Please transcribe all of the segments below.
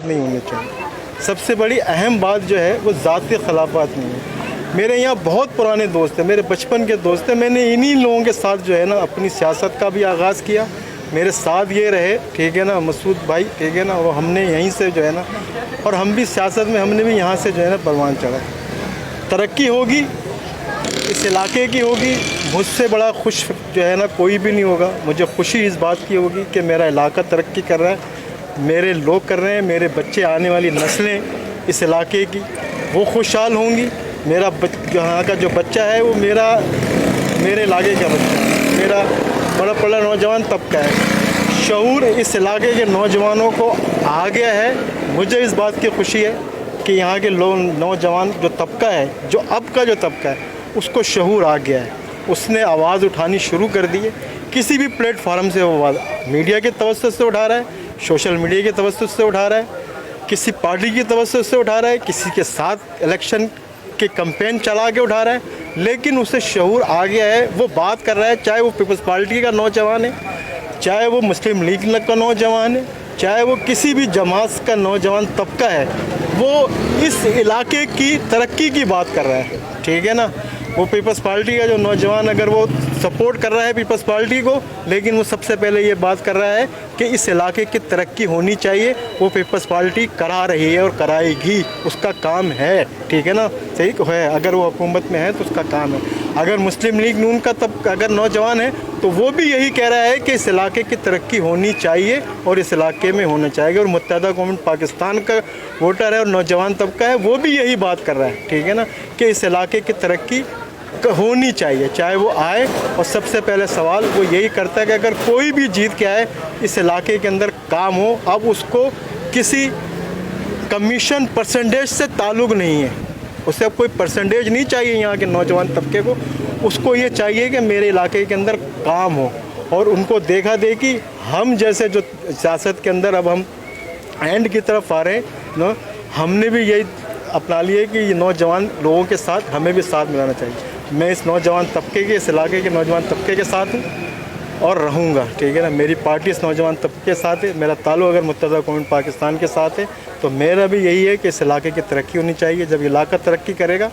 नहीं होने चाहिए। सबसे बड़ी अहम बात जो है वो ज़ाती खिलाफत नहीं है। मेरे यहाँ बहुत पुराने दोस्त हैं, मेरे बचपन के दोस्त हैं। मैंने इन्हीं लोगों के साथ जो है ना अपनी सियासत का भी आगाज़ किया। मेरे साथ ये रहे, ठीक है ना, मसूद भाई, ठीक है ना, वो हमने यहीं से जो है ना, और हम भी सियासत में हमने भी यहाँ से जो है ना परवान चढ़ा। तरक्की होगी, इस इलाके की होगी। मुझसे बड़ा खुश जो है ना कोई भी नहीं होगा। मुझे खुशी इस बात की होगी कि मेरा इलाका तरक्की कर रहा है, मेरे लोग कर रहे हैं, मेरे बच्चे, आने वाली नस्लें इस इलाके की वो खुशहाल होंगी। मेरा यहाँ का जो बच्चा है वो मेरे इलाके का बच्चा है, मेरा बड़ा नौजवान तबका है। शऊर इस इलाके के नौजवानों को आ गया है। मुझे इस बात की खुशी है कि यहाँ के नौजवान जो तबका है, जो अब का जो तबका है, उसको शऊर आ गया है। उसने आवाज़ उठानी शुरू कर दी है। किसी भी प्लेटफार्म से वो आवाज़ मीडिया के तवज्जुह से उठा रहा है, सोशल मीडिया के तवज्जुह से उठा रहा है, किसी पार्टी की तवज्जुह से उठा रहा है, किसी के साथ इलेक्शन के कैंपेन चला के उठा रहा है, लेकिन उसे शऊर आ गया है। वो बात कर रहा है, चाहे वो पीपल्स पार्टी का नौजवान है, चाहे वो मुस्लिम लीग का नौजवान है, चाहे वो किसी भी जमात का नौजवान तबका है, वो इस इलाके की तरक्की की बात कर रहा है, ठीक है ना। वो पीपल्स पार्टी का जो नौजवान अगर वो सपोर्ट कर रहा है पीपल्स पार्टी को, लेकिन वो सबसे पहले ये बात कर रहा है कि इस इलाके की तरक्की होनी चाहिए। वो पीपल्स पार्टी करा रही है और कराएगी, उसका काम है, ठीक है ना, सही है। अगर वो हुकूमत में है तो उसका काम है। अगर मुस्लिम लीग नून का तब अगर नौजवान है तो वो भी यही कह रहा है कि इस इलाके की तरक्की होनी चाहिए और इस इलाके में होना चाहिए। और मुत्तहदा कौम पाकिस्तान का वोटर है और नौजवान तबका है, वो भी यही बात कर रहा है, ठीक है ना, कि इस इलाके की तरक्की होनी चाहिए, चाहे वो आए। और सबसे पहले सवाल वो यही करता है कि अगर कोई भी जीत के आए, इस इलाके के अंदर काम हो। अब उसको किसी कमीशन परसेंटेज से ताल्लुक़ नहीं है, उसे अब कोई परसेंटेज नहीं चाहिए यहाँ के नौजवान तबके को। उसको ये चाहिए कि मेरे इलाके के अंदर काम हो। और उनको देखा देखी हम जैसे जो सियासत के अंदर अब हम एंड की तरफ आ रहे हैं ना, हमने भी यही अपना लिए कि ये नौजवान लोगों के साथ हमें भी साथ मिलाना चाहिए। मैं इस नौजवान तबके के, इस इलाके के नौजवान तबके के साथ हूँ और रहूँगा, ठीक है ना। मेरी पार्टी इस नौजवान तबके के साथ है। मेरा ताल्लुक़ अगर मुत्तहदा कौम पाकिस्तान के साथ है तो मेरा भी यही है कि इस इलाके की तरक्की होनी चाहिए। जब इलाका तरक्की करेगा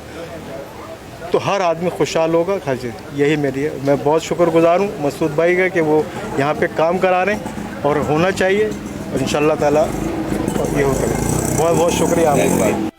तो हर आदमी खुशहाल होगा। हाँ जी, यही मेरी है। मैं बहुत शुक्रगुज़ार हूँ मसूद भाई का कि वो यहाँ पे काम करा रहे हैं और होना चाहिए, और इंशाअल्लाह ताला ये होगा। बहुत बहुत शुक्रिया आपका।